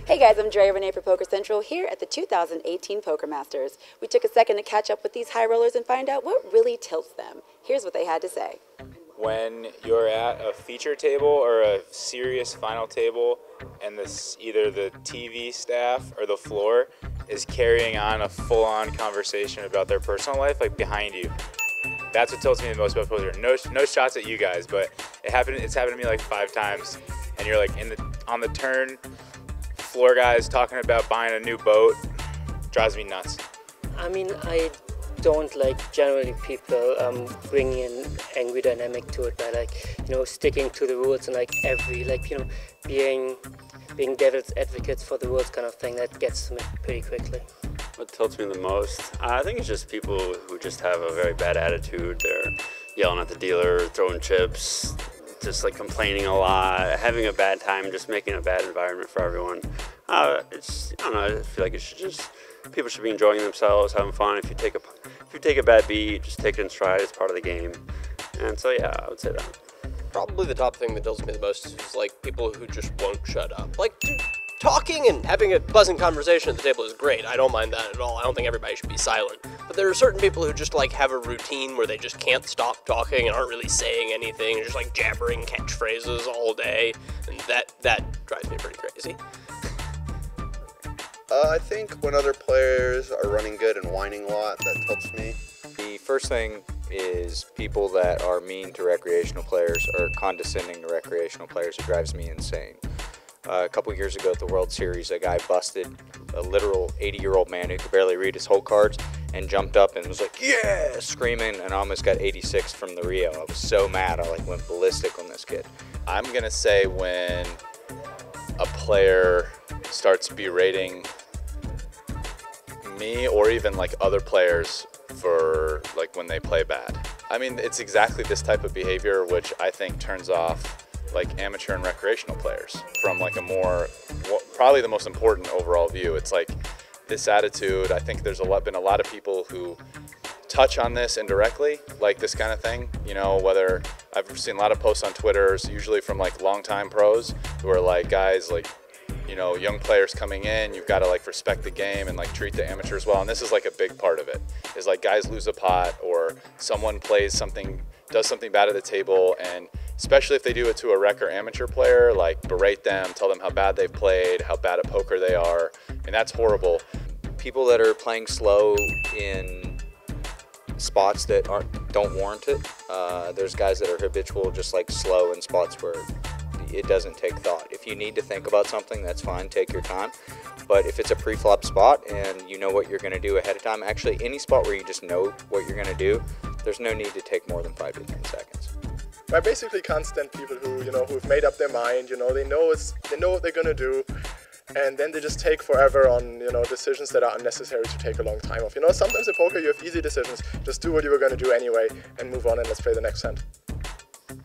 Hey guys, I'm Drea Renee for Poker Central here at the 2018 Poker Masters. We took a second to catch up with these high rollers and find out what really tilts them. Here's what they had to say. When you're at a feature table or a serious final table and either the TV staff or the floor is carrying on a full-on conversation about their personal life, like behind you. That's what tilts me the most about poker. No shots at you guys, but it's happened to me like 5 times, and you're like on the turn, floor guys talking about buying a new boat. Drives me nuts. I mean, I don't like generally people bringing in angry dynamic to it by sticking to the rules and being devil's advocates for the rules kind of thing. That gets to me pretty quickly. What tilts me the most? I think it's just people who just have a very bad attitude. They're yelling at the dealer, throwing chips, just like complaining a lot, having a bad time, just making a bad environment for everyone. I don't know, I feel like people should be enjoying themselves, having fun. If you take a bad beat, just take it in stride. It's part of the game. And so yeah, I would say that. Probably the top thing that tilts me the most is like people who just won't shut up. Like, dude, talking and having a pleasant conversation at the table is great. I don't mind that at all. I don't think everybody should be silent. But there are certain people who just like have a routine where they just can't stop talking and aren't really saying anything, and just like jabbering catchphrases all day, and that drives me pretty crazy. I think when other players are running good and whining a lot, that tilts me. The first thing is people that are mean to recreational players or condescending to recreational players. It drives me insane. A couple years ago at the World Series, a guy busted a literal 80-year-old man who could barely read his whole cards and jumped up and was like, yeah, screaming, and almost got 86 from the Rio. I was so mad, I went ballistic on this kid. I'm gonna say when a player starts berating me or even like other players for like when they play bad. I mean, it's exactly this type of behavior which I think turns off like amateur and recreational players from like a more, probably the most important overall view. It's like this attitude. I think there's been a lot of people who touch on this indirectly, like this kind of thing, you know, whether I've seen a lot of posts on Twitter, usually from like longtime pros who are like, guys, like, you know, young players coming in, you've got to like respect the game and like treat the amateurs well. And this is like a big part of it, is like guys lose a pot or someone does something bad at the table, and especially if they do it to a rec or amateur player, like berate them, tell them how bad they've played, how bad at poker they are, and that's horrible. People that are playing slow in spots that don't warrant it. There's guys that are habitual, just like slow in spots where it doesn't take thought. If you need to think about something, that's fine, take your time. But if it's a pre-flop spot and you know what you're going to do ahead of time, actually any spot where you just know what you're going to do, there's no need to take more than 5 to 10 seconds. I basically can't stand people who've made up their mind, they know what they're going to do, and then they just take forever on, decisions that are unnecessary to take a long time off. Sometimes in poker you have easy decisions, just do what you were going to do anyway and move on and let's play the next hand.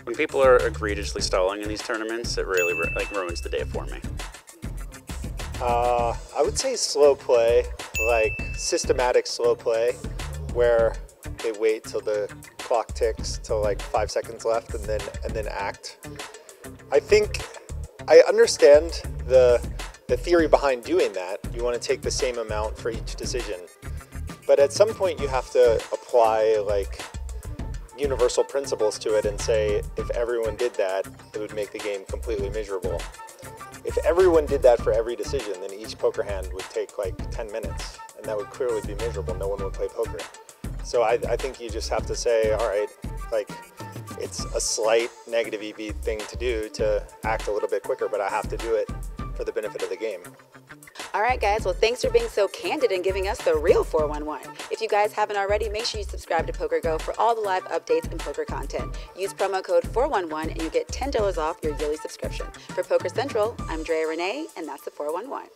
When people are egregiously stalling in these tournaments, it really ruins the day for me. I would say slow play, like systematic slow play, where they wait till the clock ticks till like 5 seconds left and then act. I think I understand the theory behind doing that. You want to take the same amount for each decision, but at some point you have to apply like universal principles to it and say if everyone did that, it would make the game completely miserable. If everyone did that for every decision, then each poker hand would take like 10 minutes, and that would clearly be miserable. No one would play poker. So I think you just have to say, all right, like it's a slight negative EV thing to do to act a little bit quicker, but I have to do it for the benefit of the game. All right, guys. Well, thanks for being so candid and giving us the real 411. If you guys haven't already, make sure you subscribe to PokerGo for all the live updates and poker content. Use promo code 411 and you get $10 off your yearly subscription. For Poker Central, I'm Drea Renee, and that's the 411.